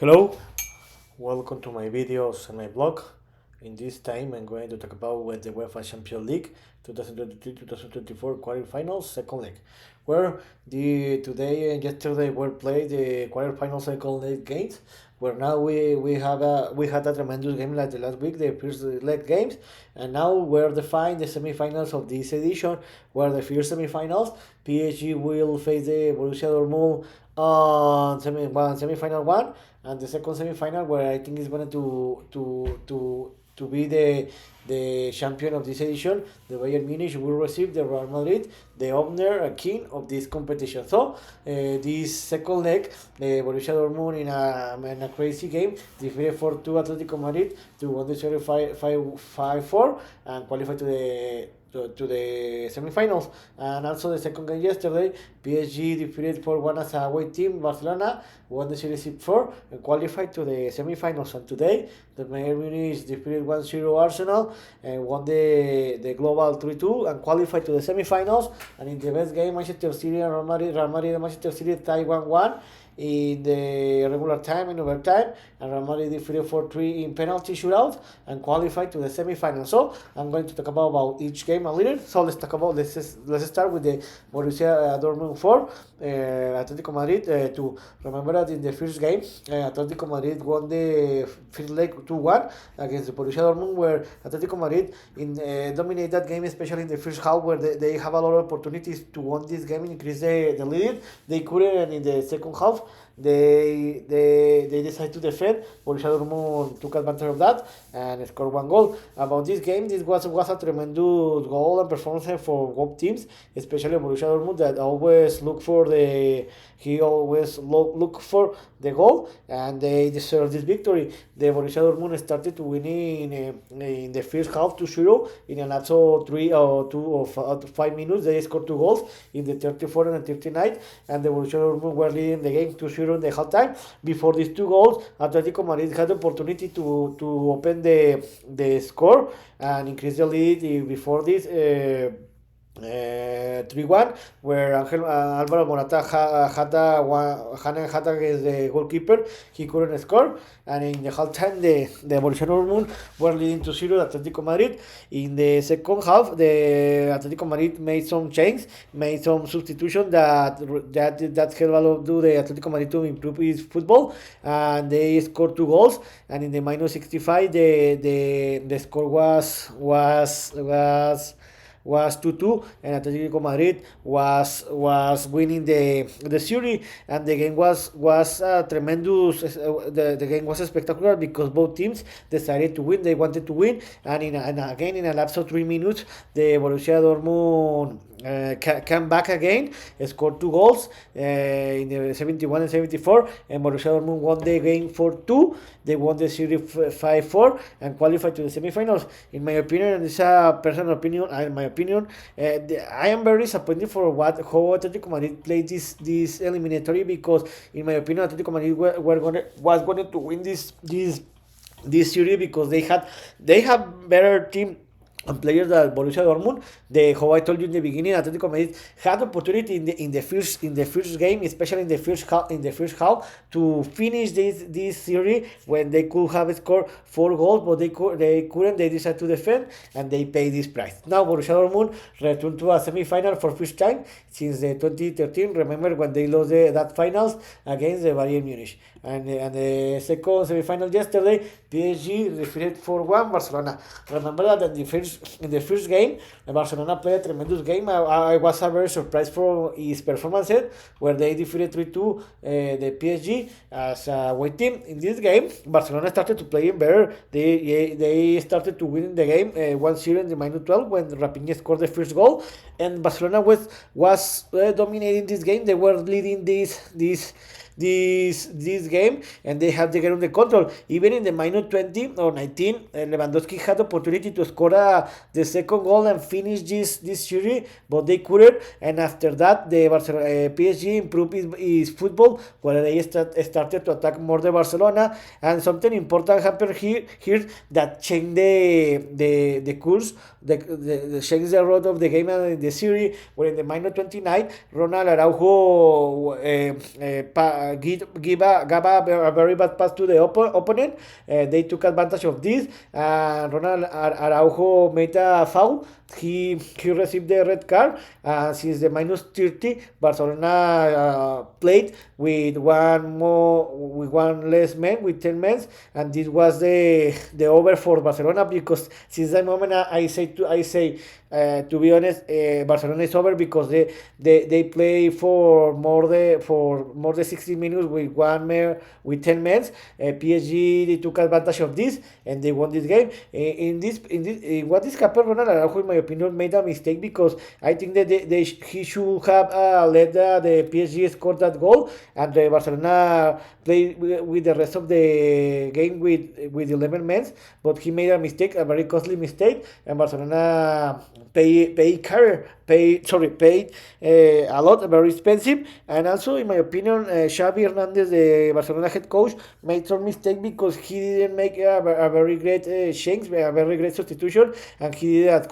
Hello, welcome to my videos and my blog. In this time, I'm going to talk about with the UEFA Champions League 2023-2024 quarterfinals second leg, where the today and yesterday were played the quarterfinal second leg games. Where now we had a tremendous game like the last week, the first leg games, and now we're defined the semifinals of this edition. Where the first semifinals, PSG will face the Borussia Dortmund on semifinal one, and the second semifinal where I think is going to be the champion of this edition. The Bayern Munich will receive the Real Madrid, the owner and king of this competition. So this second leg, the Borussia Dortmund in a crazy game defeated 4-2 Atlético Madrid to win the series 5-4 and qualify to the semifinals. And also the second game yesterday, PSG defeated 4-1 as a away team Barcelona, won the series 4 and qualified to the semifinals. And today, the Bayern Munich defeated 1-0 Arsenal and won the global 3-2 and qualified to the semifinals. And in the best game, Manchester City and Real Madrid and Manchester City tied 1-1 in the regular time and overtime, and Real Madrid defeated 4-3 in penalty shootout and qualified to the semifinals. So I'm going to talk about each game a little. So let's start with the Borussia Dortmund 4, Atlético Madrid 2. Remember that in the first game, Atlético Madrid won the first leg 2-1 against the Borussia Dortmund, where Atlético Madrid dominated that game, especially in the first half, where they have a lot of opportunities to win this game and increase the lead. They couldn't, and in the second half, they decided to defend. Borussia Dortmund took advantage of that and scored one goal. About this game, this was a tremendous goal and performance for both teams, especially Borussia Dortmund that always look for the goal, and they deserve this victory. The Borussia Dortmund started to win in the first half 2-0 in a lapse of 5 minutes. They scored 2 goals in the 34 and the 39, and the Borussia Dortmund were leading the game 2-0 in the halftime. Before these 2 goals, Atlético Madrid had the opportunity to open the score and increase the lead before this. 3-1, where Alvaro Morata had against the goalkeeper. He couldn't score, and in the halftime, the Borussia Dortmund were leading 2-0 Atlético Madrid. In the second half, the Atlético Madrid made some changes, made some substitution that helped do the Atlético Madrid to improve his football, and they scored 2 goals. And in the minus 65, the score was 2-2, and Atletico Madrid was winning the series, and the game was tremendous. The game was spectacular because both teams decided to win. They wanted to win, and again in a lapse of 3 minutes, the Borussia Dortmund came back again, scored 2 goals in the 71 and 74, and Borussia Dortmund won the game 4-2. They won the series 5-4 and qualified to the semifinals. In my opinion, and this is a personal opinion, I am very disappointed for how Atletico Madrid played this eliminatory, because in my opinion, Atletico Madrid was going to win this series because they have better team and players that Borussia Dortmund. How I told you in the beginning, Atletico Madrid had opportunity in the first game, especially in the first half, to finish this series when they could have scored 4 goals, but they couldn't. They decided to defend, and they paid this price. Now Borussia Dortmund returned to a semi-final for first time since the 2013. Remember when they lost that finals against the Bayern Munich, and the second semi-final yesterday, PSG defeated 4-1 Barcelona. Remember that in the first game, Barcelona played a tremendous game. I was very surprised for his performances, where they defeated 3-2 the PSG as a away team. In this game, Barcelona started to play better. They started to win the game 1-0 in the minus 12 when Rafinha scored the first goal, and Barcelona was dominating this game. They were leading this game, and they had the game under control. Even in the minus 20 or 19, Lewandowski had the opportunity to score the second goal and finish this series, but they couldn't. And after that, the PSG improved his football, where they started to attack more the Barcelona, and something important happened here that changed the course, changed the road of the game and the series, where in the minus 29, Ronald Araujo gave a very bad pass to the opponent. They took advantage of this. Ronald Araujo made a foul. He received the red card. Since the minus 30, Barcelona played with one less man, with 10 men, and this was the over for Barcelona, because since that moment to be honest, Barcelona is over, because they play for more than 60 minutes with 10 men. PSG, they took advantage of this, and they won this game. In what is happened, Ronald Araujo, in my opinion, made a mistake, because I think that he should have let the PSG score that goal, and Barcelona play with the rest of the game with 11 men. But he made a mistake, a very costly mistake, and Barcelona paid a lot, very expensive. And also, in my opinion, Xavi Hernandez, the Barcelona head coach, made some mistake, because he didn't make a very great change, a very great substitution, and he didn't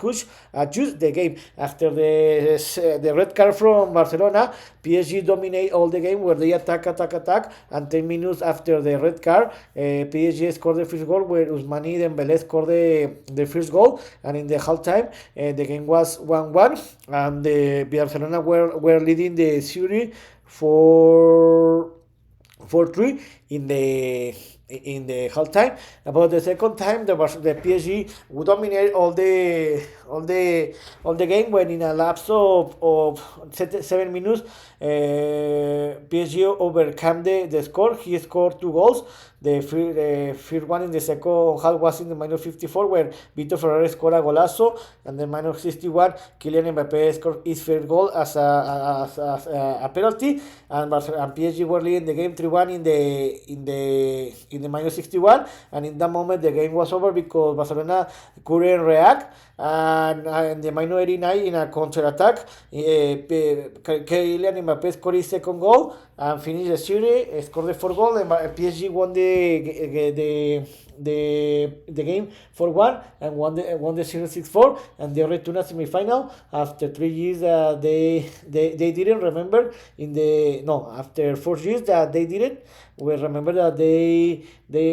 adjust the game. After the red card from Barcelona, PSG dominate all the game, where they attack, and 10 minutes after the red card, PSG scored the first goal, where Ousmane Dembélé scored the first goal, and in the halftime, the game was 1-1, and the Barcelona were leading the series for 4-3 in the halftime. About the second time, the PSG would dominate all the game, when in a lapse of 7 minutes, PSG overcame the score. He scored 2 goals. The first one in the second half was in the minus 54, where Vitor Ferrer scored a golazo, and the minus 61, Kylian Mbappé scored his first goal as a penalty, and PSG were leading the game 3-1 in the minus 61, and in that moment the game was over, because Barcelona couldn't react, and in the minus 89, in a counter-attack, Kylian Mbappé scored his second goal and finished the series, scored the fourth goal, and PSG won the game 4-1, and won the series 6-4, and they returned to semi-final after 3 years. They didn't remember after 4 years that they didn't. We remember that they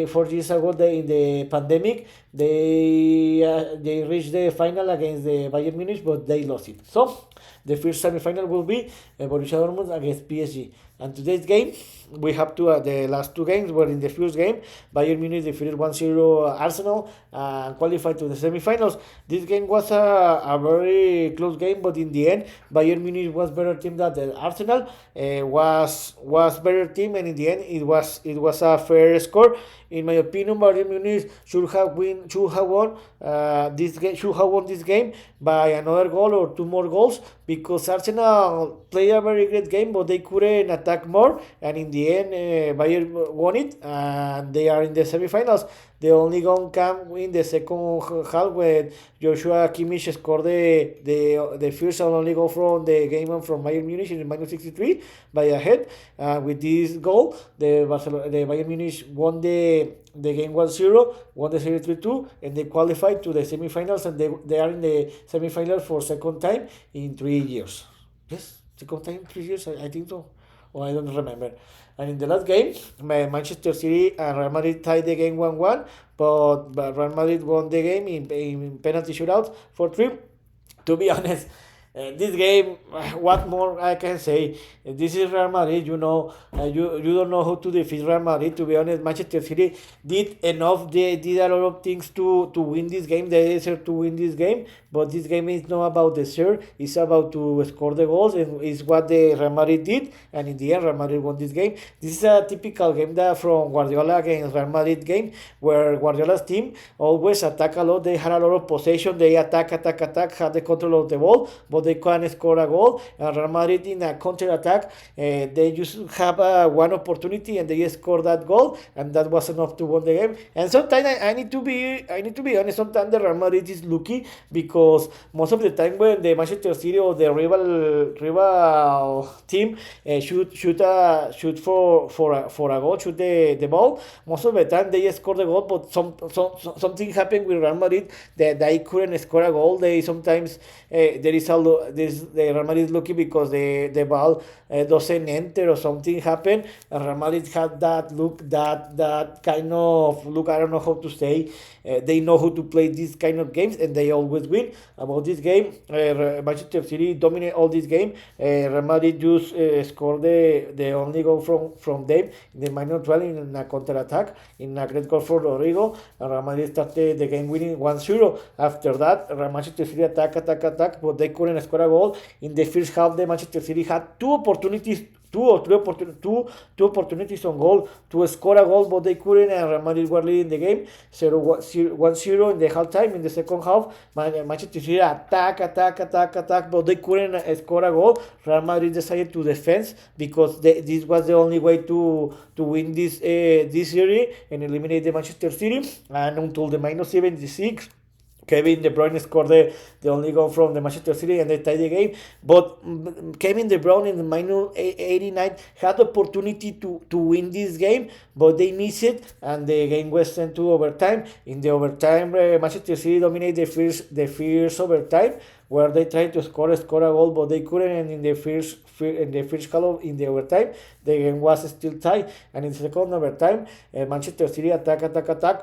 4 years ago, in the pandemic, they reached the final against the Bayern Munich, but they lost it. So the first semi-final will be Borussia Dortmund against PSG. And today's game, we have the last 2 games were in the first game. Bayern Munich defeated 1-0 Arsenal and qualified to the semi-finals. This game was a very close game, but in the end, Bayern Munich was better team than the Arsenal. Was better team, and in the end, it was a fair score. In my opinion, Bayern Munich should have won this game by another goal or 2 more goals, because Arsenal played a very great game, but they couldn't attack more, and in the end, Bayern won it, and they are in the semi-finals. The only goal came in the second half, when Joshua Kimmich scored the first and only goal from the game, from Bayern Munich in the minus 63 by a head. With this goal, the Bayern Munich won the game 1-0, won the series 3-2, and they qualified to the semi-finals, and they are in the semi-finals for second time in 3 years. Yes, second time in 3 years, I think so. I don't remember. And in the last game, Manchester City and Real Madrid tied the game 1-1, but Real Madrid won the game in penalty shootout 4-3. To be honest, this game, what more I can say? This is Real Madrid, you don't know how to defeat Real Madrid. To be honest, Manchester City did enough. They did a lot of things to win this game. They deserve to win this game, but this game is not about the serve. It's about to score the goals, and it's what the Real Madrid did. And in the end, Real Madrid won this game. This is a typical game that from Guardiola against Real Madrid game, where Guardiola's team always attack a lot. They had a lot of possession. They attack, had the control of the ball, but they couldn't score a goal. And Real Madrid in a counter-attack, they just have one opportunity, and they score that goal, and that was enough to win the game. And sometimes I need to be honest. Sometimes the Real Madrid is lucky, because most of the time when the Manchester City or the rival team shoot for a goal, shoot the ball, most of the time they score the goal, but something happened with Real Madrid that they couldn't score a goal. They sometimes there is a the Real Madrid is lucky because the ball doesn't enter or something happen. And Real Madrid had that look, that kind of look. I don't know how to say. They know how to play these kind of games, and they always win. About this game, Manchester City dominate all this game. Real Madrid just scored the only goal from them in the minor 12 in a counter attack in a great goal for Rodrigo. And Real Madrid started the game winning 1-0. After that, Manchester City attack, but they couldn't score a goal. In the first half, the Manchester City had two opportunities on goal to score a goal, but they couldn't, and Real Madrid were leading the game 1-0 in the halftime. In the second half, Manchester City attack, but they couldn't score a goal. Real Madrid decided to defend because this was the only way to win this series and eliminate the Manchester City. And until the minus 76, Kevin De Bruyne scored the only goal from the Manchester City and they tied the game. But Kevin De Bruyne in the minus 89 had the opportunity to win this game, but they missed it and the game was sent to overtime. In the overtime, Manchester City dominated the first overtime, where they tried to score a goal, but they couldn't. And in the first half in the overtime, the game was still tied. And in the second overtime, Manchester City attack,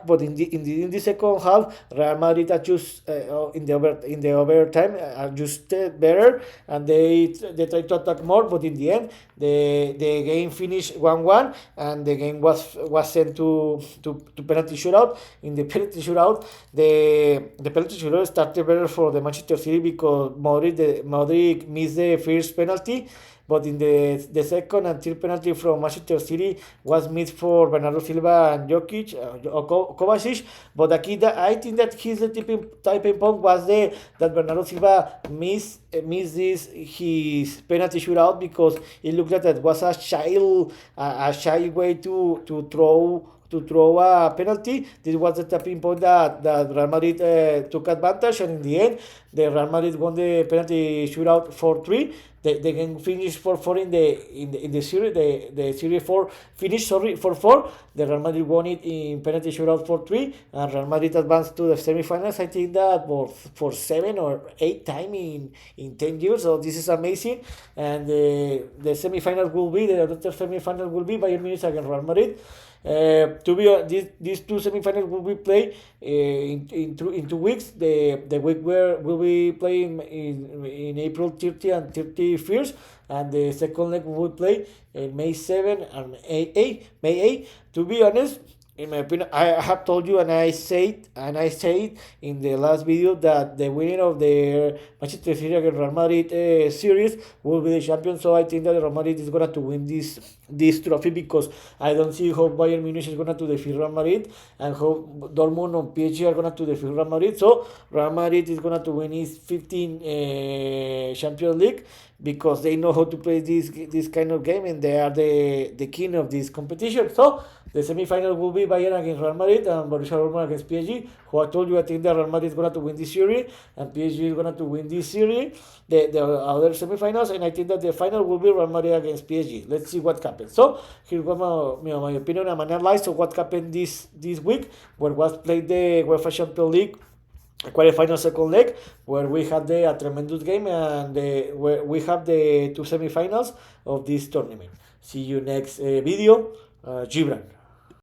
but in the second half, Real Madrid adjust in the overtime adjusted better, and they tried to attack more. But in the end, the game finished 1-1, and the game was sent to penalty shootout. In the penalty shootout, the penalty shootout started better for the Manchester City because Modric missed the first penalty, but in the second and third penalty from Manchester City was missed for Bernardo Silva and Jokic or Kovacic. But I think that his tipping point was that Bernardo Silva missed his penalty shootout because it looked like that was a shy way to throw a penalty. This was the tapping point that Real Madrid took advantage, and in the end, the Real Madrid won the penalty shootout 4-3. The game finished 4-4 in the series. The series 4 finished 4-4. The Real Madrid won it in penalty shootout 4-3, and Real Madrid advanced to the semifinals. I think that for 7 or 8 times in 10 years. So this is amazing. And the semifinals will be the other semifinal will be Bayern Munich against Real Madrid. These two semifinals will be played in 2 weeks. The week where will be playing in April 30 and 31st, and the second leg will be played in May 7 and May 8. To be honest, in my opinion, I have told you and I said in the last video that the winner of the Manchester City against Real Madrid series will be the champion. So I think that Real Madrid is going to win this trophy because I don't see how Bayern Munich is going to defeat Real Madrid and how Dortmund or PSG are going to defeat Real Madrid. So Real Madrid is going to win his 15 Champions League because they know how to play this kind of game and they are the king of this competition. So the semi-final will be Bayern against Real Madrid and Borussia Dortmund against PSG. Who I told you, I think that Real Madrid is going to win this series and PSG is going to win this series, the other semi-finals, and I think that the final will be Real Madrid against PSG. Let's see what happens. So here's my opinion and my analysis of what happened this week, where was played the UEFA Champions League quarterfinal second leg, where we had a tremendous game and where we have the two semi-finals of this tournament. See you next video. Gibran.